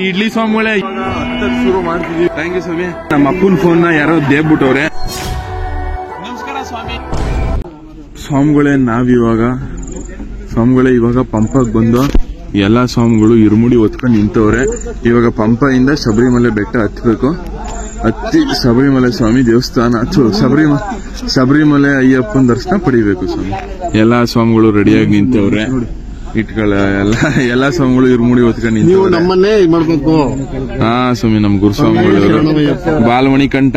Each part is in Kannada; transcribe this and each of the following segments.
ಇಡ್ಲಿ ಸ್ವಾಮಿಗಳೇ ಶುರು ಮಾಡ್ತಿದೀವಿ. ಥ್ಯಾಂಕ್ ಯು ಸ್ವಾಮಿ. ನಮ್ಮ ಅಪ್ಪನ ಫೋನ್ ಯಾರೋ ದೇಬ್ಬಿಟ್ಟವ್ರೆ. ನಮಸ್ಕಾರ ಸ್ವಾಮಿ. ಸ್ವಾಮಿಗಳೇ ಸ್ವಾಮಿಗಳೇ ಇವಾಗ ಪಂಪಕ್ಕೆ ಬಂದು ಎಲ್ಲಾ ಸ್ವಾಮಿಗಳು ಇರುಮುಡಿ ಹೊತ್ಕೊಂಡು ನಿಂತವ್ರೆ. ಇವಾಗ ಪಂಪದಿಂದ ಶಬರಿಮಲೆ ಬೆಟ್ಟ ಹತ್ಬೇಕು. ಹತ್ತಿ ಶಬರಿಮಲೆ ಸ್ವಾಮಿ ದೇವಸ್ಥಾನ ಶಬರಿಮಲೆ ಅಯ್ಯಪ್ಪನ ದರ್ಶನ ಪಡಿಬೇಕು ಸ್ವಾಮಿ. ಎಲ್ಲಾ ಸ್ವಾಮಿಗಳು ರೆಡಿಯಾಗಿ ನಿಂತವ್ರೆ. ಇಟ್ಗಳ ಎಲ್ಲಾ ಸ್ವಾಮಿಗಳು ಇರುಮುಡಿ ಹೊತ್ಕೊಂಡು ನಿಂತವ್ರೆ. ನಮ್ಮನ್ನೇ ಮಾಡ್ಬೇಕು. ಹಾ ಸ್ವಾಮಿ, ನಮ್ ಗುರುಸ್ವಾಮಿಗಳು ಬಾಲಮಣಿ ಕಂಠ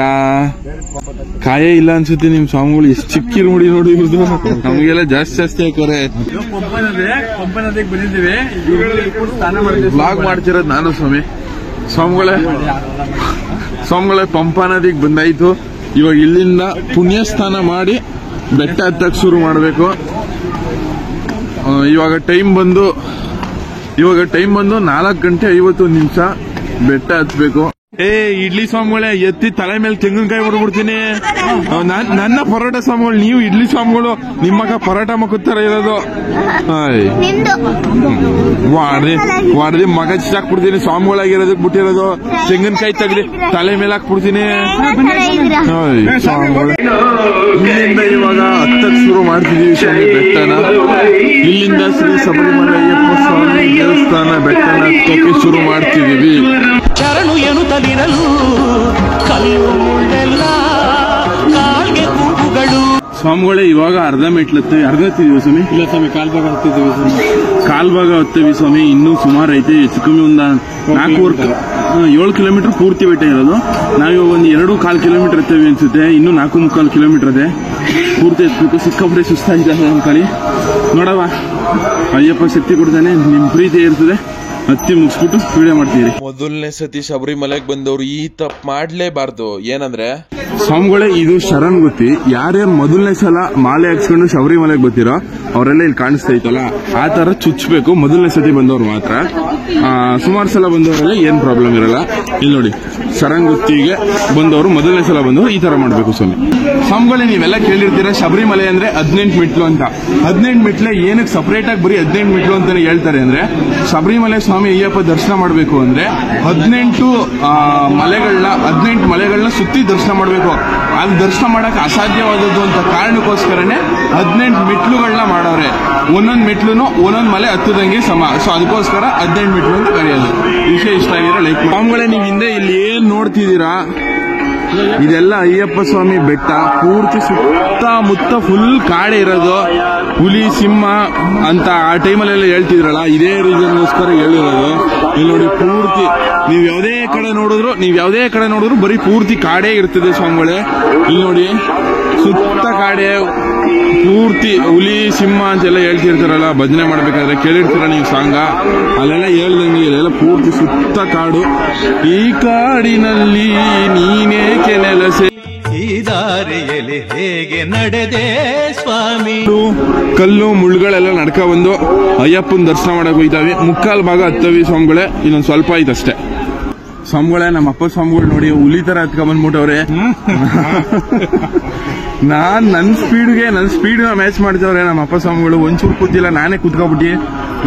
ಕಾಯೇ ಇಲ್ಲ ಅನ್ಸುತ್ತೆ. ನಿಮ್ ಸ್ವಾಮಿಗಳು ಎಷ್ಟು ಚಿಕ್ಕ ಇರುಮುಡಿ ನೋಡಿ. ನಮ್ಗೆಲ್ಲ ಜಾಸ್ತಿ ಹಾಕೋರೆ. ಬ್ಲಾಗ್ ಮಾಡ್ತಿರೋದು ನಾನು ಸ್ವಾಮಿ. ಸ್ವಾಮಿಗಳೇ ಪಂಪಾ ನದಿಗೆ ಬಂದಾಯ್ತು. ಇವಾಗ ಇಲ್ಲಿಂದ ಪುಣ್ಯ ಸ್ನಾನ ಮಾಡಿ ಬೆಟ್ಟ ಹತ್ತಕ್ಕೆ ಶುರು ಮಾಡಬೇಕು. ಇವಾಗ ಟೈಮ್ ಬಂದು 4:51 ಬೆಟ್ಟ ಹತ್ಬೇಕು. ಇಡ್ಲಿ ಸ್ವಾಮಿಗಳೇ ಎತ್ತಿ ತಲೆ ಮೇಲೆ ತೆಂಗಿನಕಾಯಿ ಹೊಡ್ಬಿಡ್ತೀನಿ. ನನ್ನ ಪರೋಟ ಸ್ವಾಮಿಗಳು, ನೀವು ಇಡ್ಲಿ ಸ್ವಾಮಿಗಳು. ನಿಮ್ಮಕ್ಕ ಪರೋಟ ಮಕ್ಕುತ್ತರ ಇರೋದು. ವಾಡ್ದಿ ಮಗ ಹಾಕ್ಬಿಡ್ತೀನಿ. ಸ್ವಾಮಿಗಳಾಗಿರೋದಕ್ಕೆ ಬಿಟ್ಟಿರೋದು ತೆಂಗಿನಕಾಯಿ ತೆಗ್ದಿ ತಲೆ ಮೇಲೆ ಹಾಕ್ಬಿಡ್ತೀನಿ. ಇಲ್ಲಿಂದ ಇವಾಗ ಹತ್ತಕ್ಕೆ ಶುರು ಮಾಡ್ತಿದೀವಿ ಸ್ವಾಮಿ ಬೆಟ್ಟನ. ಇಲ್ಲಿಂದ ಶ್ರೀ ಶಬರಿಮಲೆ ಅಯ್ಯಪ್ಪ ಸ್ವಾಮಿ ದೇವಸ್ಥಾನ ಬೆಟ್ಟನ ಹತ್ತಕ್ಕೆ ಶುರು ಮಾಡ್ತಿದೀವಿ. ಶರಣು ಎನ್ನುತ್ತಲಿರಲು ಕಲ್ಲು ಮುಳ್ಳೆಲ್ಲ ಕಾಲ್ಗೆ ಕೂಗುಗಳು. ಸ್ವಾಮಿಗಳೇ ಇವಾಗ ಅರ್ಧ ಹತ್ತಿದೀವಿ ಸ್ವಾಮಿ. ಇಲ್ಲ ಸ್ವಾಮಿ, ಕಾಲ್ಭಾಗ ಹತ್ತೀವಿ ಸ್ವಾಮಿ. ಇನ್ನೂ ಸುಮಾರು ಐತೆ. ಹೆಚ್ಚು ಕಮ್ಮಿ ಒಂದು 7 ಕಿಲೋಮೀಟರ್ ಪೂರ್ತಿ ಬೆಟ್ಟ ಇರೋದು. ನಾವಿವಾಗ ಒಂದು 2.25 ಕಿಲೋಮೀಟರ್ ಇರ್ತೇವೆ ಅನ್ಸುತ್ತೆ. ಇನ್ನು 4.25 ಕಿಲೋಮೀಟರ್ ಇದೆ. ಪೂರ್ತಿ ಎತ್ಬೇಕು. ಸಿಕ್ಕಾಪಟ್ಟೆ ಸುಸ್ತಾಗಿದೆ ಅಂಕಲಿ. ನೋಡವ, ಅಯ್ಯಪ್ಪ ಶಕ್ತಿ ಕೊಡ್ತಾನೆ. ನಿಮ್ ಪ್ರೀತಿ ಇರ್ತದೆ. ಹತ್ತಿ ಮುಗಿಸ್ಬಿಟ್ಟು ವಿಡಿಯೋ ಮಾಡ್ತೀವಿ. ಮೊದಲನೇ ಸತಿ ಶಬರಿಮಲೆಗೆ ಬಂದವರು ಈ ತಪ್ಪು ಮಾಡ್ಲೇಬಾರ್ದು. ಏನಂದ್ರೆ ಸ್ವಾಮಿಗಳೇ, ಇದು ಶರಣ್ ಗೊತ್ತಿ. ಯಾರ್ಯಾರು ಮೊದಲನೇ ಸಲ ಮಾಲೆ ಹಾಕ್ಸ್ಕೊಂಡು ಶಬರಿಮಲೆಗೆ ಬರ್ತೀರೋ ಅವರೆಲ್ಲ ಇಲ್ಲಿ ಕಾಣಿಸ್ತಾ ಇತ್ತಲ್ಲ, ಆ ತರ ಚುಚ್ಚಬೇಕು. ಮೊದಲನೇ ಸತಿ ಬಂದವ್ರು ಮಾತ್ರ. ಸುಮಾರು ಸಲ ಬಂದವರೆಲ್ಲ ಏನ್ ಪ್ರಾಬ್ಲಮ್ ಇರಲ್ಲ. ಇಲ್ಲಿ ನೋಡಿ, ಶರಣ್ ಗೊತ್ತಿಗೆ ಬಂದವರು ಮೊದಲನೇ ಸಲ ಬಂದವರು ಈ ತರ ಮಾಡ್ಬೇಕು ಸ್ವಾಮಿ. ಸ್ವಾಮಿಗಳೇ, ನೀವೆಲ್ಲ ಕೇಳಿರ್ತೀರ ಶಬರಿಮಲೆ ಅಂದ್ರೆ 18 ಮೆಟ್ಲು ಅಂತ. 18 ಮೆಟ್ಲೆ ಏನಕ್ಕೆ ಸಪರೇಟ್ ಆಗಿ ಬರೀ 18 ಮೆಟ್ಲು ಅಂತಾನೆ ಹೇಳ್ತಾರೆ ಅಂದ್ರೆ, ಶಬರಿಮಲೆ ಸ್ವಾಮಿ ಅಯ್ಯಪ್ಪ ದರ್ಶನ ಮಾಡಬೇಕು ಅಂದ್ರೆ 18 ಮಲೆಗಳನ್ನ ಸುತ್ತಿ ದರ್ಶನ ಮಾಡಬೇಕು. ಅಲ್ಲಿ ದರ್ಶನ ಮಾಡಕ್ ಅಸಾಧ್ಯವಾದದ್ದು ಅಂತ ಕಾರಣಕ್ಕೋಸ್ಕರನೇ 18 ಮೆಟ್ಲುಗಳನ್ನ ಮಾಡವ್ರೆ. ಒಂದೊಂದು ಮೆಟ್ಲುನು ಒಂದೊಂದು ಮಲೆ ಹತ್ತದಂಗೆ ಸಮ. ಸೊ ಅದಕ್ಕೋಸ್ಕರ 18 ಮೆಟ್ಲು ಅಂತ ಕರೆಯೋದು. ವಿಷಯ ಇಷ್ಟ ಆಗಿರೋ ಲೈಕ್. ಸ್ವಾಮಿಗಳೇ, ನೀವು ಹಿಂದೆ ಇಲ್ಲಿ ಏನ್ ನೋಡ್ತಿದ್ದೀರಾ, ಇದೆಲ್ಲ ಅಯ್ಯಪ್ಪ ಸ್ವಾಮಿ ಬೆಟ್ಟ. ಪೂರ್ತಿ ಸುತ್ತಮುತ್ತ ಫುಲ್ ಕಾಡೆ ಇರೋದು. ಹುಲಿ ಸಿಂಹ ಅಂತ ಆ ಟೈಮಲ್ಲೆಲ್ಲ ಹೇಳ್ತಿದ್ರಲ್ಲ, ಇದೇ ರೀಸನ್ಗೋಸ್ಕರ ಹೇಳಿರೋದು. ಇಲ್ಲಿ ನೋಡಿ, ಪೂರ್ತಿ ನೀವ್ ಯಾವುದೇ ಕಡೆ ನೋಡಿದ್ರು ಬರೀ ಪೂರ್ತಿ ಕಾಡೇ ಇರ್ತದೆ ಸ್ವಾಮಿಗಳೇ. ಇಲ್ಲಿ ನೋಡಿ, ಸುತ್ತ ಕಾಡೆ, ಪೂರ್ತಿ ಹುಲಿ ಸಿಂಹ ಅಂತೆಲ್ಲ ಹೇಳ್ತಿರ್ತಾರಲ್ಲ ಭಜನೆ ಮಾಡ್ಬೇಕಾದ್ರೆ. ಕೇಳಿರ್ತೀರ ನೀವು ಸಾಂಗ, ಅಲ್ಲೆಲ್ಲ ಹೇಳ್ದಂಗೆ ಇಲ್ಲೆಲ್ಲ ಪೂರ್ತಿ ಸುತ್ತ ಕಾಡು. ಈ ಕಾಡಿನಲ್ಲಿ ನೀನೇ ನೆಲೆಸೆ. ಈ ದಾರಿಯಲ್ಲಿ ಹೇಗೆ ನಡೆದೆ ಸ್ವಾಮಿ. ಕಲ್ಲು ಮುಳ್ಳುಗಳೆಲ್ಲ ನಡ್ಕ ಬಂದು ಅಯ್ಯಪ್ಪನ ದರ್ಶನ ಮಾಡಕ್ ಹೋಯ್ತಾವೆ. 3/4 ಭಾಗ ಹತ್ತವಿ ಸ್ವಾಮಿಗಳೇ. ಇನ್ನೊಂದು ಸ್ವಲ್ಪ ಐತಷ್ಟೇ. ಸ್ವಾಮಿಗಳೇ, ನಮ್ಮ ಅಪ್ಪ ಸ್ವಾಮಿಗಳು ನೋಡಿ ಹುಲಿ ತರ ಹತ್ಕೊಂಡ್ ಬಂದ್ಬಿಟ್ಟವ್ರೆ. ನನ್ನ ಸ್ಪೀಡ್ನ ಮ್ಯಾಚ್ ಮಾಡ್ತವ್ರೆ ನಮ್ಮ ಅಪ್ಪ ಸ್ವಾಮಿಗಳು. ಒಂಚೂರು ಕೂತಿಲ್ಲ, ನಾನೇ ಕುತ್ಕೊಬಿಟ್ಟಿ.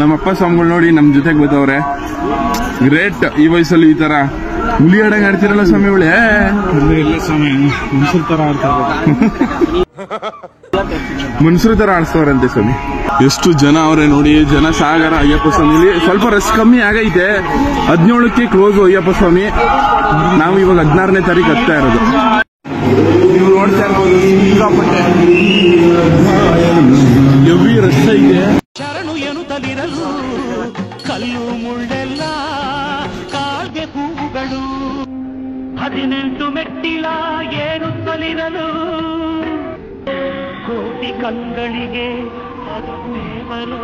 ನಮ್ಮ ಅಪ್ಪ ಸ್ವಾಮಿಗಳು ನೋಡಿ ನಮ್ ಜೊತೆಗೆ ಬರ್ತವ್ರೆ. ಗ್ರೇಟ್. ಈ ವಯಸ್ಸಲ್ಲಿ ಈ ತರ ಹುಲಿ ಆಡಂಗ್ ಆಡ್ತಿರಲ್ಲ ಸ್ವಾಮಿಗಳೇ. ಮನುಷ್ಯರ ತರ ಆಡಿಸ್ತವ್ರಂತೆ ಸ್ವಾಮಿ. ಎಷ್ಟು ಜನ ಅವ್ರೆ ನೋಡಿ, ಜನ ಸಾಗರ ಅಯ್ಯಪ್ಪ ಸ್ವಾಮಿಲಿ. ಸ್ವಲ್ಪ ರಶ್ ಕಮ್ಮಿ ಆಗೈತೆ. 17ಕ್ಕೆ ಕ್ಲೋಸ್ ಅಯ್ಯಪ್ಪ ಸ್ವಾಮಿ. ನಾವು ಇವಾಗ 16ನೇ ತಾರೀಕು ಹತ್ತಾ ಇರೋದು. ನೀವು ನೋಡ್ತಾ ಇರ್ಬೋದು, ಸಿಕ್ಕಾಪಟ್ಟೆ ಹೆವಿ ರಶ್ ಐತೆ. ಶರಣು ಎನ್ನುತ್ತಲಿರಲು ಕಲ್ಲು ಮುಳ್ಳೆಲ್ಲ ಕಾಲ್ಗೆ ಕೂಗುಗಳು. 18 ಮೆಟ್ಟಿಲ ಏರುತ್ತಲಿರಲು ಕೋಟಿ ಕಂಗಳಿಗೆ ಅದು ದೇವರು.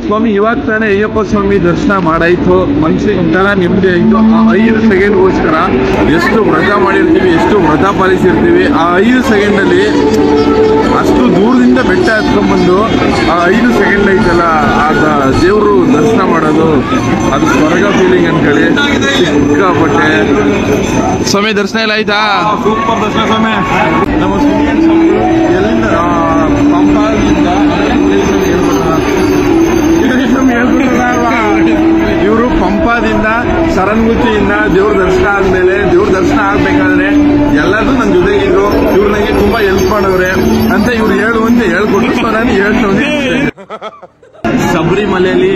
ಸ್ವಾಮಿ, ಇವಾಗ ತಾನೇ ಅಯ್ಯಪ್ಪ ಸ್ವಾಮಿ ದರ್ಶನ ಮಾಡಾಯ್ತು. ಮನ್ಸಿಗೆ ಒಂಥರ ನೆಮ್ಮದಿ ಆಯ್ತು. 5 ಸೆಕೆಂಡ್ಗೋಸ್ಕರ ಎಷ್ಟು ವ್ರತ ಮಾಡಿರ್ತೀವಿ, ಎಷ್ಟು ವ್ರತ ಪಾಲಿಸಿರ್ತೀವಿ, ಆ 5 ಸೆಕೆಂಡಲ್ಲಿ ಅಷ್ಟು ಇಷ್ಟು ದೂರದಿಂದ ಬೆಟ್ಟ ಹತ್ಕೊಂಡ್ಬಂದು 5 ಸೆಕೆಂಡ್ ಐತಲ್ಲ ಆದ ದೇವರು ದರ್ಶನ ಮಾಡೋದು ಅದು ಸ್ವರ್ಗ ಫೀಲಿಂಗ್ ಅನ್ಕೊಳ್ಳಿ. ಸಿಕ್ಕಾಪಟ್ಟೆ ಸ್ವಾಮಿ ದರ್ಶನ ಎಲ್ಲ ಆಯ್ತಾ? ಸೂಪರ್ ದರ್ಶನ ಸ್ವಾಮಿ. ನಮ್ಮ ಎಲ್ಲಿಂದ ಪಂಪಾದಿಂದ ಇವರು ಪಂಪಾದಿಂದ ಸರನ್ಗುತ್ತಿಯಿಂದ ದೇವ್ರ ದರ್ಶನ ಆದ್ಮೇಲೆ ದೇವ್ರ ದರ್ಶನ ಆಗ್ಬೇಕಾದ್ರೆ ಎಲ್ಲರೂ ನನ್ನ ಜೊತೆಗಿದ್ರು. ಇವ್ರು ನನಗೆ ತುಂಬಾ ಹೆಲ್ಪ್ ಮಾಡವ್ರೆ ಅಂತ ಇವ್ರು ಹೇಳುವಂತೆ ಹೇಳ್ಕೊಟ್ರು. ಸೊ ನಾನು ಹೇಳ್ತೇನೆ, ಶಬರಿಮಲೆಯಲ್ಲಿ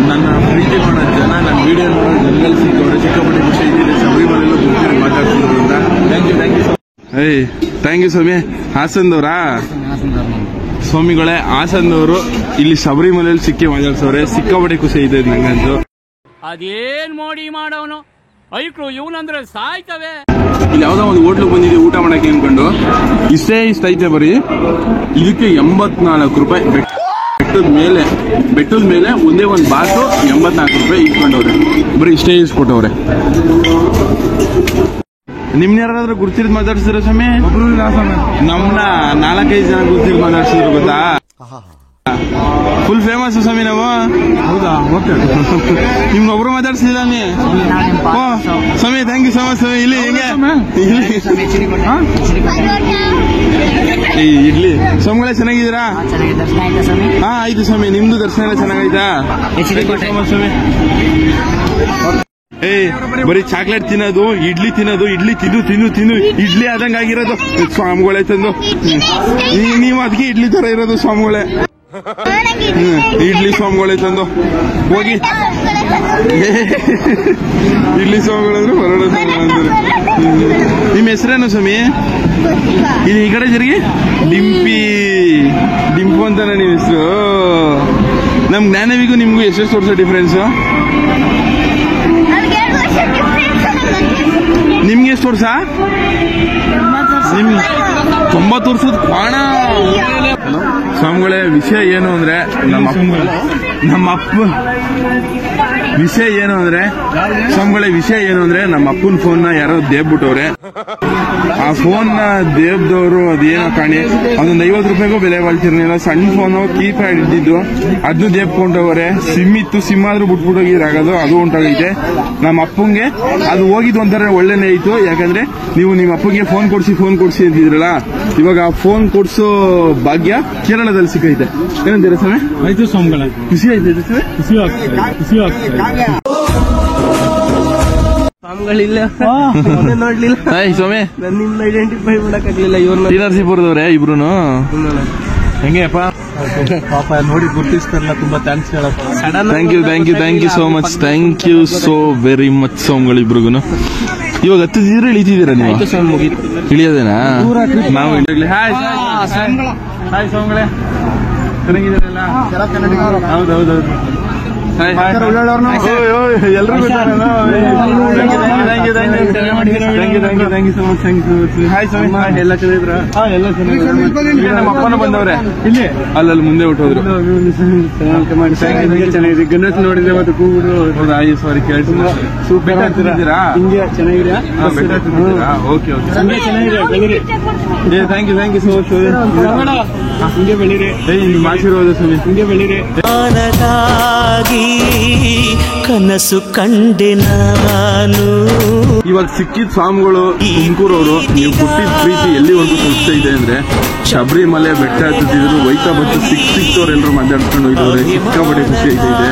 ನನ್ನ ಪ್ರೀತಿ ಮಾಡೋ ಜನ ನನ್ನ ವಿಡಿಯೋ ನೋಡೋ ಜನಗಳು ಸಿಕ್ಕವ್ರೆ. ಸಿಕ್ಕಾಪಟ್ಟೆ ಖುಷಿ ಇದ್ದೀನಿ. ಶಬರಿಮಲೆಯಲ್ಲೂ ಕೂತ್ಕೊಂಡು ಮಾತಾಡ್ತಿರೋದ್ರಿಂದ ಥ್ಯಾಂಕ್ ಯು ಥ್ಯಾಂಕ್ ಯು ಸ್ವಾಮಿ. ಹಾಸನದವ್ರಾ ಸ್ವಾಮಿಗಳೇ? ಹಾಸನದವರು ಇಲ್ಲಿ ಶಬರಿಮಲೆಯಲ್ಲಿ ಸಿಕ್ಕಿ ಮಾತಾಡ್ಸವ್ರೆ. ಸಿಕ್ಕಾಪಟ್ಟೆ ಖುಷಿ ಇದೆ ನಂಗಂತೂ. ಅದೇನ್ ಮೋಡಿ ಮಾಡೋನು ಐಕ್ಳು ಇವನಂದ್ರೆ ಸಾಯ್ತವೆ. ಇಲ್ಲಿ ಯಾವ್ದೋ ಒಂದು ಹೋಟ್ಲಿಗೆ ಬಂದಿದೆ ಊಟ ಮಾಡಕ್ಕೆ ಅನ್ಕೊಂಡು. ಇಷ್ಟ ಐತೆ ಬರೀ ಇದಕ್ಕೆ 84 ರೂಪಾಯಿ. ಬೆಟ್ಟದ ಮೇಲೆ ಒಂದೇ ಒಂದು ಬಾತು 84 ರೂಪಾಯಿ ಇಟ್ಕೊಂಡವ್ರೆ. ಬರೀ ಇಷ್ಟೇ ಇಸ್ಕೊಟ್ಟವ್ರೆ. ನಿಮ್ನ ಯಾರಾದ್ರೂ ಗುರ್ತಿದ್ ಮಾತಾಡ್ಸಿದ್ರ ಸ್ವಾಮಿ? ನಮ್ನ 4-5 ಜನ ಗುರ್ತಿದ್ ಮಾತಾಡ್ಸಿದ್ರು ಗೊತ್ತಾ? ಫುಲ್ ಫೇಮಸ್ ಸ್ವಾಮಿ ನಾವು. ಹೌದಾ? ಓಕೆ. ನಿಮ್ಗೊಬ್ರು ಮಾತಾಡ್ಸಿಲ್ಲ ನೀ? ಸ್ವಾಮಿ ಥ್ಯಾಂಕ್ ಯು ಸೊ ಮಚ್ ಸ್ವಾಮಿ. ಇಲ್ಲಿ ಹೆಂಗೆ ಇಡ್ಲಿ ಸ್ವಾಮಿಗಳೇ ಚೆನ್ನಾಗಿದ್ದೀರಾ? ಹಾ ಆಯ್ತು ಸ್ವಾಮಿ. ನಿಮ್ದು ದರ್ಶನ ಎಲ್ಲ ಚೆನ್ನಾಗೈತಾ? ಸ್ವಾಮಿ ಬರೀ ಚಾಕ್ಲೇಟ್ ತಿನ್ನೋದು, ಇಡ್ಲಿ ತಿನ್ನೋದು, ಇಡ್ಲಿ ತಿನ್ನು ಇಡ್ಲಿ ಆದಂಗ ಆಗಿರೋದು ಸ್ವಾಮಿಗಳೇ ತಂದು. ನೀವು ಅದಕ್ಕೆ ಇಡ್ಲಿ ತರ ಇರೋದು ಸ್ವಾಮಿಗಳೇ. ಇಡ್ಲಿ ಸ್ವಾಮಿಗಳೇ ತಂದು ಹೋಗಿ ಇಡ್ಲಿ ಸ್ವಾಮಿಗಳಂದ್ರೆ ಬರೋಣ ಸ್ವಾಮಿ ಅಂದ್ರೆ. ನಿಮ್ಮ ಹೆಸರೇನು ಸ್ವಾಮಿ? ಇದು ಈ ಕಡೆ ಜರಿಗೆ ಡಿಂಪು ಅಂತಾನ ನಿಮ್ಮ ಹೆಸರು? ನಮ್ ಜ್ಞಾನವಿಗೂ ನಿಮ್ಗೂ ಎಷ್ಟು ವರ್ಷ ಡಿಫ್ರೆನ್ಸ್? ನಿಮ್ಗೆ ಎಷ್ಟು ವರ್ಷ? 90 ವರ್ಷದ ಕ್ವಾಣ. ಸ್ವಾಮಿಗಳೇ ವಿಷಯ ಏನು ಅಂದ್ರೆ ವಿಷಯ ಏನು ಅಂದ್ರೆ ನಮ್ಮ ಅಪ್ಪನ ಫೋನ್ ನ ಯಾರೋ ದೇಬ್ಬಿಟ್ಟವ್ರೆ. ಆ ಫೋನ್ ನ ದೇಬ್ದವರು ಅದೇನೋ ಕಾಣಿ ಅದೊಂದು 50 ರೂಪಾಯಿಗೂ ಬೆಲೆ ಬಾಳ್ತಿರ್ಲಿಲ್ಲ. ಸಣ್ಣ ಫೋನು ಕೀಪ್ಯಾಡ್ ಇದ್ದಿದ್ದು ಅದನ್ನು ದೇಬ್ಕೊಂಡವ್ರೆ. ಸಿಮ್ ಇತ್ತು, ಸಿಮ್ ಆದ್ರೂ ಬಿಟ್ಬಿಟ್ಟೋಗಿರಾಗೋದು ಅದು ಉಂಟಾಗೈತೆ. ನಮ್ಮ ಅಪ್ಪಂಗೆ ಅದು ಹೋಗಿದ್ದು ಒಂಥರ ಒಳ್ಳೆನೇ ಇತ್ತು. ಯಾಕಂದ್ರೆ ನೀವು ನಿಮ್ಮ ಅಪ್ಪಂಗೆ ಫೋನ್ ಕೊಡ್ಸಿ ಅಂತಿದ್ರಲ್ಲ, ಇವಾಗ ಆ ಫೋನ್ ಕೊಡ್ಸೋ ಭಾಗ್ಯ ಕೇರಳದಲ್ಲಿ ಸಿಕ್ಕೈತೆ. ಏನಂತೀರ ಸ್ವಾಮಿ? ಆಯ್ತು ಸ್ವಾಮಿಗಳೇ. ಖುಷಿ ಆಯ್ತು ಖುಷಿ ಆಗ್ತದೆ. ಸ್ವಾಮಿಗಳಿಲ್ಲ ನೋಡ್ಲಿಲ್ಲ ಸ್ವಾಮಿ. ನನ್ನಿಂದ ಐಡೆಂಟಿಫೈ ಮಾಡಕ್ಕಾಗ್ಲಿಲ್ಲ ಇವ್ರನ್ನ. ಟಿನರ್ಸಿಪುರದವ್ರೆ ಇಬ್ರುನು. ಹೆಂಗೆಪ್ಪ ಪಾಪ ನೋಡಿ ಗುರ್ತಿಸ್ತಾರಲ್ಲ, ತುಂಬಾ ಥ್ಯಾಂಕ್ಸ್ ಹೇಳಪ್ಪ. Thank you so much. Thank you so very much ಸ್ವಾಮಿಗಳಿಬ್ರಿಗೂ. ಇವಾಗ ಹತ್ತಿದ್ದೀರಾ ಇಳಿತಿದ್ದೀರಾ ನೀವು? ಇಳಿಯೋದೇನಾ? ನಾವು ಇಳಿಯಾಗ್ಲಿ. ಹಾಯ್ ಸ್ವಾಮಿಗಳೇ, ಚೆನ್ನಾಗಿದ್ದೀರಲ್ಲ? ಹೌದೌದು. ಎಲ್ರಿಗೂ ಹಾಯ್ ಸ್ವಾಮಿ. ಎಲ್ಲ ಚೆನ್ನಾಗಿದ್ರ? ನಮ್ಮ ಅಪ್ಪನ ಬಂದವ್ರೆ ಇಲ್ಲಿ ಅಲ್ಲಲ್ಲಿ ಮುಂದೆ ಹೊಟ್ಟೋದ್ರು. ಚೆನ್ನಾಗಿದೆ. ಗಣೇಶ್ ನೋಡಿದ್ರೆ ಮತ್ತೆ ಕೂಗುಡು. ಹೌದಾ? ಸಾರಿ ಕೇಳ್ತೀನಿ. ಬೆಟ್ಟ ಹತ್ತಿದ್ದೀರಾ? ಹಿಂಗೆ ಚೆನ್ನಾಗಿದ್ಯಾ? ಬೆಟ್ಟ ಹತ್ತಿದ್ದೀರಾ? ಓಕೆ ಚೆನ್ನಾಗಿದೆ. Thank you so much. ಹಿಂಗೆ ಬೆಳೀರಿ. ನಿಮ್ಮ ಆಶೀರ್ವಾದ ಸ್ವಾಮಿ. ಹಿಂಗೆ ಬೆಳೀರಿ. ಕನಸು ಕಂಡೆ ನಾನು. ಇವಾಗ ಸಿಕ್ಕಿದ ಸ್ವಾಮಿಗಳು ತುಮಕೂರವರು. ನೀವು ಕೊಟ್ಟಿದ್ದ ಪ್ರೀತಿ ಎಲ್ಲಿವರೆಗೂ ತಲುಪ್ತಾ ಇದೆ ಅಂದ್ರೆ ಶಬರಿಮಲೆ ಬೆಟ್ಟ ಹತ್ತಿದ್ರು ವೈತಾ ಬತ್ತು ಸಿಕ್ತವ್ರೆಲ್ಲರೂ ಮಾತಾಡ್ಕೊಂಡು ಹೋಗಿದವ್ರೆ. ಸಿಕ್ಕಾಪಟ್ಟೆ ಖುಷಿ ಇದೆ.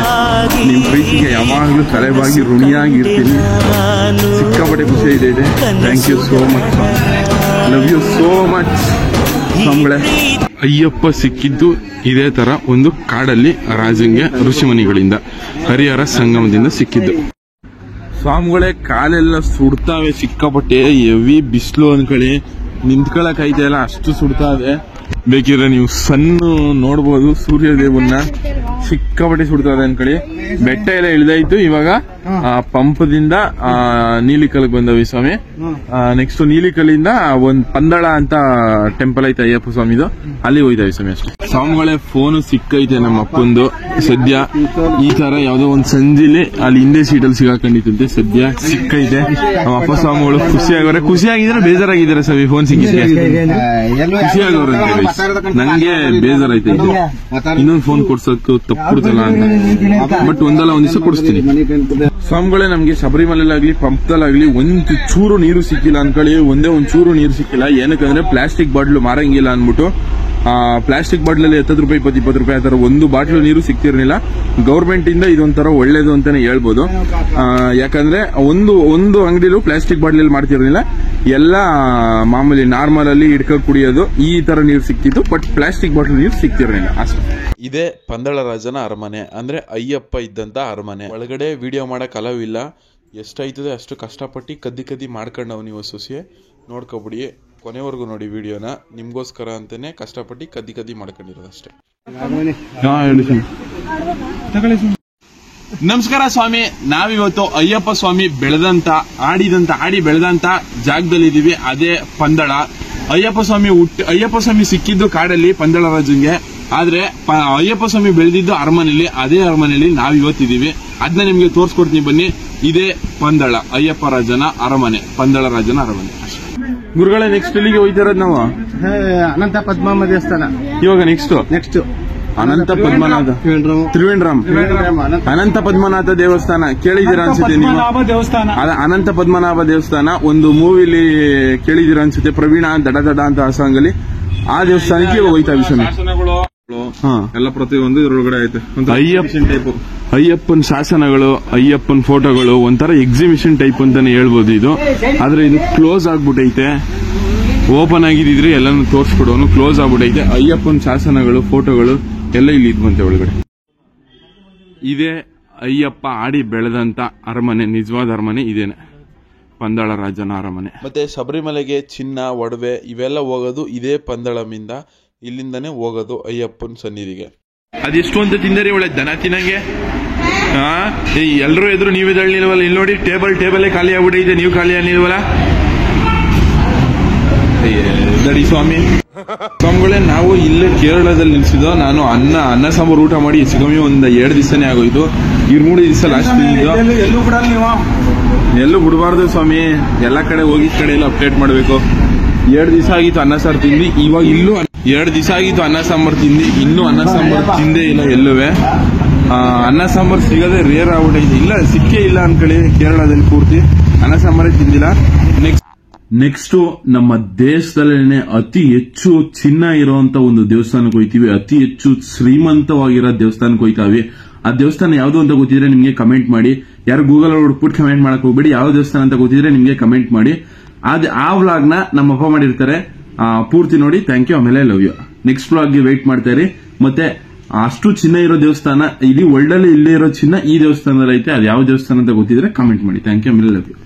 ನಿಮ್ ಪ್ರೀತಿಗೆ ಯಾವಾಗಲೂ ತಲೆಬಾಗಿ ಋಣಿಯಾಗಿ ಇರ್ತೀನಿ. ಸಿಕ್ಕಾಪಟ್ಟೆ ಖುಷಿ ಇದೆ. Thank you so much. Love you so much ಸ್ವಾಮಿಗಳೇ. ಅಯ್ಯಪ್ಪ ಸಿಕ್ಕಿದ್ದು ಇದೇ ತರ ಒಂದು ಕಾಡಲ್ಲಿ ರಾಜಂಗೆ ಋಷಿಮುನಿಗಳಿಂದ ಹರಿಹರ ಸಂಗಮದಿಂದ ಸಿಕ್ಕಿದ್ದು. ಸ್ವಾಮಿಗಳೇ ಕಾಲೆಲ್ಲ ಸುಡ್ತಾವೆ ಸಿಕ್ಕಾಪಟ್ಟೆ. ಹೆವಿ ಬಿಸಿಲು ಅನ್ಕೊಳ್ಳಿ, ನಿಂತ್ಕೊಳಕ್ ಐತೆ ಇಲ್ಲ ಅಷ್ಟು ಸುಡ್ತಾವೆ. ಬೇಕಿದ್ರೆ ನೀವು ಸಣ್ಣ ನೋಡ್ಬೋದು ಸೂರ್ಯದೇವನ್ನ. ಸಿಕ್ಕಾಪಟ್ಟೆ ಸುಡ್ತಾವೆ ಅನ್ಕೊಳ್ಳಿ. ಬೆಟ್ಟ ಎಲ್ಲ ಇಳಿದಾಯ್ತು. ಇವಾಗ ಪಂಪದಿಂದ ನೀಲಿಕಲ್ಗೆ ಬಂದವಿ ಸ್ವಾಮಿ. ನೆಕ್ಸ್ಟ್ ನೀಲಿಕಲ್ಲಿಂದ ಒಂದ್ ಪಂದಳ ಅಂತ ಟೆಂಪಲ್ ಐತೆ ಅಯ್ಯಪ್ಪ ಸ್ವಾಮಿದು, ಅಲ್ಲಿ ಹೋಯ್ತಾವಿ ಸ್ವಾಮಿ ಅಷ್ಟೇ. ಸ್ವಾಮಿಗಳೇ ಫೋನ್ ಸಿಕ್ಕೈತೆ ನಮ್ಮ ಅಪ್ಪಂದು ಸದ್ಯ. ಈ ತರ ಯಾವ್ದೋ ಒಂದ್ ಸಂಜಿಲಿ ಅಲ್ಲಿ ಹಿಂದೆ ಸೀಟಲ್ಲಿ ಸಿಗಾಕೊಂಡಿತ್ತಂತೆ, ಸದ್ಯ ಸಿಕ್ಕೈತೆ. ನಮ್ಮ ಅಪ್ಪ ಸ್ವಾಮಿಗಳು ಖುಷಿಯಾಗಿದ್ರೆ ಬೇಜಾರಾಗಿದ್ದಾರೆ ಸ್ವಾಮಿ ಫೋನ್ ಸಿಕ್ಕಿದ್ರೆ. ಖುಷಿಯಾಗವ್ರೆ ನಂಗೆ ಬೇಜಾರೈತೆ, ಇನ್ನೊಂದು ಫೋನ್ ಕೊಡ್ಸೋಕೆ ತಪ್ಪುಡ್ತಲ್ಲ ಅಂತ. ಬಟ್ ಒಂದಲ್ಲ ಒಂದ್ ದಿವಸ ಕೊಡಿಸ್ತೀನಿ. ಸ್ವಾಮಿಗಳೇ ನಮ್ಗೆ ಶಬರಿಮಲೆಲಾಗ್ಲಿ ಪಂಪದಲ್ಲಾಗ್ಲಿ ಒಂದು ಚೂರು ನೀರು ಸಿಕ್ಕಿಲ್ಲ ಅನ್ಕೊಳ್ಳಿ, ಒಂದೇ ಒಂದ್ ಚೂರು ನೀರು ಸಿಕ್ಕಿಲ್ಲ. ಏನಕ್ಕಂದ್ರೆ ಪ್ಲಾಸ್ಟಿಕ್ ಬಾಟ್ಲು ಮಾರಂಗಿಲ್ಲ ಅನ್ಬಿಟ್ಟು ಪ್ಲಾಸ್ಟಿಕ್ ಬಾಟ್ಲಲ್ಲಿ 10 ರೂಪಾಯಿ 20 ರೂಪಾಯಿ ಆ ತರ ಒಂದು ಬಾಟ್ಲು ನೀರು ಸಿಕ್ತಿರ್ಲಿಲ್ಲ. ಗೌರ್ಮೆಂಟ್ ಇಂದ ಇದೊಂಥರ ಒಳ್ಳೇದು ಅಂತಾನೆ ಹೇಳ್ಬೋದು. ಯಾಕಂದ್ರೆ ಒಂದು ಅಂಗಡಿಲೂ ಪ್ಲಾಸ್ಟಿಕ್ ಬಾಟ್ಲಲ್ಲಿ ಮಾಡ್ತಿರ್ಲಿಲ್ಲ, ಎಲ್ಲ ಮಾಮೂಲಿ ನಾರ್ಮಲ್ ಅಲ್ಲಿ ಹಿಡ್ಕೊಂಡು ಕುಡಿಯೋದು ಈ ತರ ನೀರು ಸಿಕ್ತಿತ್ತು. ಬಟ್ ಪ್ಲಾಸ್ಟಿಕ್ ಬಾಟ್ಲ್ ನೀರು ಸಿಕ್ತಿರ್ಲಿಲ್ಲ ಅಷ್ಟೇ. ಇದೇ ಪಂದಳರಾಜನ ಅರಮನೆ, ಅಂದ್ರೆ ಅಯ್ಯಪ್ಪ ಇದ್ದಂತ ಅರಮನೆ. ಒಳಗಡೆ ವಿಡಿಯೋ ಮಾಡಕ್ ಅಲವಿಲ್ಲ, ಎಷ್ಟಾಯ್ತದೆ ಅಷ್ಟು ಕಷ್ಟಪಟ್ಟು ಕದ್ದಿ ಮಾಡ್ಕೊಂಡವ್ ನೀವು ಸೊಸೆ ನೋಡ್ಕೊಬಿಡಿ. ಕೊನೆವರೆಗೂ ನೋಡಿ ವಿಡಿಯೋನ, ನಿಮ್ಗೋಸ್ಕರ ಅಂತಾನೆ ಕಷ್ಟಪಟ್ಟು ಕದ್ದಿ ಮಾಡ್ಕೊಂಡಿರೋದಷ್ಟೇ. ನಮಸ್ಕಾರ ಸ್ವಾಮಿ. ನಾವಿವತ್ತು ಅಯ್ಯಪ್ಪ ಸ್ವಾಮಿ ಆಡಿ ಬೆಳೆದಂತ ಜಾಗದಲ್ಲಿ ಇದೀವಿ. ಅದೇ ಪಂದಳ. ಅಯ್ಯಪ್ಪ ಸ್ವಾಮಿ ಸಿಕ್ಕಿದ್ದು ಕಾಡಲ್ಲಿ ಪಂದಳ ರಾಜಂಗೆ, ಆದ್ರೆ ಅಯ್ಯಪ್ಪ ಸ್ವಾಮಿ ಬೆಳೆದಿದ್ದು ಅರಮನೆಯಲ್ಲಿ. ಅದೇ ಅರಮನೆಯಲ್ಲಿ ನಾವಿವತ್ತಿದೀವಿ. ಅದನ್ನ ನಿಮ್ಗೆ ತೋರ್ಸ್ಕೊಡ್ತೀನಿ ಬನ್ನಿ. ಇದೇ ಪಂದಳ ಅಯ್ಯಪ್ಪ ರಾಜನ ಅರಮನೆ, ಪಂದಳ ರಾಜನ ಅರಮನೆ. ಗುರುಗಳೇ ನೆಕ್ಸ್ಟ್ ಇಲ್ಲಿಗೆ ಹೋಯ್ತಿರೋದು ನಾವು ಅನಂತ ಪದ್ಮನಾಭ ದೇವಸ್ಥಾನ. ಇವಾಗ ನೆಕ್ಸ್ಟ್ ಅನಂತ ಪದ್ಮನಾಭ ತ್ರಿವೇಂದ್ರಂ ಅನಂತ ಪದ್ಮನಾಭ ದೇವಸ್ಥಾನ ಕೇಳಿದ್ದೀರಾ ಅನ್ಸುತ್ತೆ ನೀವು? ಅನಂತ ಪದ್ಮನಾಭ ದೇವಸ್ಥಾನ ಒಂದು ಮೂವಿಲಿ ಕೇಳಿದ್ದೀರಾ ಅನ್ಸುತ್ತೆ, ಪ್ರವೀಣ ದಡ ಅಂತ ಸಾಂಗಲ್ಲಿ. ಆ ದೇವಸ್ಥಾನಕ್ಕೆ ಹೋಯ್ತಾ ವಿಷಯ ಎಲ್ಲ ಪ್ರತಿಯೊಂದು ಇದ್ರೊಳಗಡೆ ಐತೆ. ಅಯ್ಯಪ್ಪನ ಶಾಸನಗಳು, ಅಯ್ಯಪ್ಪನ ಫೋಟೋಗಳು, ಒಂಥರ ಎಕ್ಸಿಬಿಷನ್ ಟೈಪ್ ಅಂತಾನೆ ಹೇಳ್ಬೋದು ಇದು. ಆದ್ರೆ ಇದು ಕ್ಲೋಸ್ ಆಗ್ಬಿಟ್ಟೈತೆ. ಓಪನ್ ಆಗಿದ್ರೆ ಎಲ್ಲಾನು ತೋರ್ಸ್ಕೊಡೋನು, ಕ್ಲೋಸ್ ಆಗ್ಬಿಟ್ಟೈತೆ. ಅಯ್ಯಪ್ಪನ ಶಾಸನಗಳು, ಫೋಟೋಗಳು ಎಲ್ಲ ಇಲ್ಲಿ ಇದ್ವಂತೆ ಒಳಗಡೆ. ಇದೇ ಅಯ್ಯಪ್ಪ ಆಡಿ ಬೆಳೆದಂತ ಅರಮನೆ, ನಿಜವಾದ ಅರಮನೆ ಇದೇನೆ, ಪಂದಳ ರಾಜನ ಅರಮನೆ. ಮತ್ತೆ ಶಬರಿಮಲೆಗೆ ಚಿನ್ನ ಒಡವೆ ಇವೆಲ್ಲ ಹೋಗೋದು ಇದೇ ಪಂದಳಮಿಂದ. ಇಲ್ಲಿಂದಾನೇ ಹೋಗೋದು ಅಯ್ಯಪ್ಪನ ಸನ್ನಿಧಿಗೆ. ಅದೆಷ್ಟು ಅಂತ ತಿಂದರೆ ಒಳ್ಳೆ ದನ ತಿನ್ನಂಗೆ. ಎಲ್ರೂ ಎದ್ರು ನೀವೇ ತಳ್ಳಿಲ್ವಲ್ಲ. ಇಲ್ಲಿ ನೋಡಿ ಟೇಬಲ್ ಖಾಲಿ ಆಗ್ಬಿಟ್ಟೈತೆ, ನೀವು ಖಾಲಿ ಆಗಿಲ್ವಲ್ಲ. ದಡಿ ಸ್ವಾಮಿಗಳೇ, ನಾವು ಇಲ್ಲೇ ಕೇರಳದಲ್ಲಿ ನಿಲ್ಸಿದ್ದು. ನಾನು ಅನ್ನ ಸಾಂಬಾರು ಊಟ ಮಾಡಿ ಸಿಗಮಿ ಒಂದ್ 2 ದಿವಸನೇ ಆಗೋಯ್ತು. 3 ದಿವಸ ಲಾಸ್ಟ್ ಎಲ್ಲೂ ಬಿಡಬಾರ್ದು ಸ್ವಾಮಿ. ಎಲ್ಲ ಕಡೆ ಹೋಗಿದ್ ಕಡೆ ಎಲ್ಲ ಅಪ್ಡೇಟ್ ಮಾಡ್ಬೇಕು. 2 ದಿವಸ ಆಗಿತ್ತು ಅನ್ನ ಸಾರು ತಿಂದು. ಇವಾಗ ಇಲ್ಲೂ 2 ದಿವಸ ಆಗಿತ್ತು ಅನ್ನ ಸಾಂಬಾರು ತಿಂದು, ಇನ್ನೂ ಅನ್ನ ಸಾಂಬಾರು ತಿಂದೇ ಇಲ್ಲ ಎಲ್ಲುವೆ. ಅನ್ನ ಸಾಂಬಾರು ಸಿಗದೆ ರೇರ್ ಆಗ್ಬಿಟ್ಟೈತೆ. ಇಲ್ಲ ಸಿಕ್ಕೇ ಇಲ್ಲ ಅನ್ಕೊಳ್ಳಿ, ಕೇರಳದಲ್ಲಿ ಪೂರ್ತಿ ಅನ್ನ ಸಾಂಬಾರೇ ತಿಂದಿಲ್ಲ. ನೆಕ್ಸ್ಟ್ ನಮ್ಮ ದೇಶದಲ್ಲೇನೆ ಅತಿ ಹೆಚ್ಚು ಚಿನ್ನ ಇರುವಂತ ಒಂದು ದೇವಸ್ಥಾನಕ್ಕೆ ಹೋಯ್ತೀವಿ. ಅತಿ ಹೆಚ್ಚು ಶ್ರೀಮಂತವಾಗಿರೋ ದೇವಸ್ಥಾನಕ್ಕೆ ಹೋಯ್ತಾವಿ. ಆ ದೇವಸ್ಥಾನ ಯಾವ್ದು ಅಂತ ಗೊತ್ತಿದ್ರೆ ನಿಮ್ಗೆ ಕಮೆಂಟ್ ಮಾಡಿ. ಯಾರು ಗೂಗಲ್ ಹುಡುಕ್ಬಿಟ್ಟು ಕಮೆಂಟ್ ಮಾಡಕ್ ಹೋಗ್ಬೇಡಿ. ಯಾವ ದೇವಸ್ಥಾನ ಅಂತ ಗೊತ್ತಿದ್ರೆ ನಿಮ್ಗೆ ಕಮೆಂಟ್ ಮಾಡಿ. ಆ ವ್ಲಾಗ್ ನ ನಮ್ಮ ಅಪ್ಪ ಮಾಡಿರ್ತಾರೆ, ಪೂರ್ತಿ ನೋಡಿ. ಥ್ಯಾಂಕ್ ಯು, ಆಮೇಲೆ ಲವ್ ಯು. ನೆಕ್ಸ್ಟ್ ವ್ಲಾಗ್ ಗೆ ವೇಟ್ ಮಾಡ್ತಾ ಇರಿ. ಮತ್ತೆ ಅಷ್ಟು ಚಿನ್ನ ಇರೋ ದೇವಸ್ಥಾನ ಇಡೀ ವರ್ಲ್ಡ್ ಅಲ್ಲಿ ಇಲ್ಲೇ ಇರೋ ಚಿನ್ನ ಈ ದೇವಸ್ಥಾನದಲ್ಲಿ ಐತೆ. ಅದು ಯಾವ ದೇವಸ್ಥಾನ ಅಂತ ಗೊತ್ತಿದ್ರೆ ಕಮೆಂಟ್ ಮಾಡಿ. ಥ್ಯಾಂಕ್ ಯು, ಆಮೇಲೆ ಲವ್ ಯು.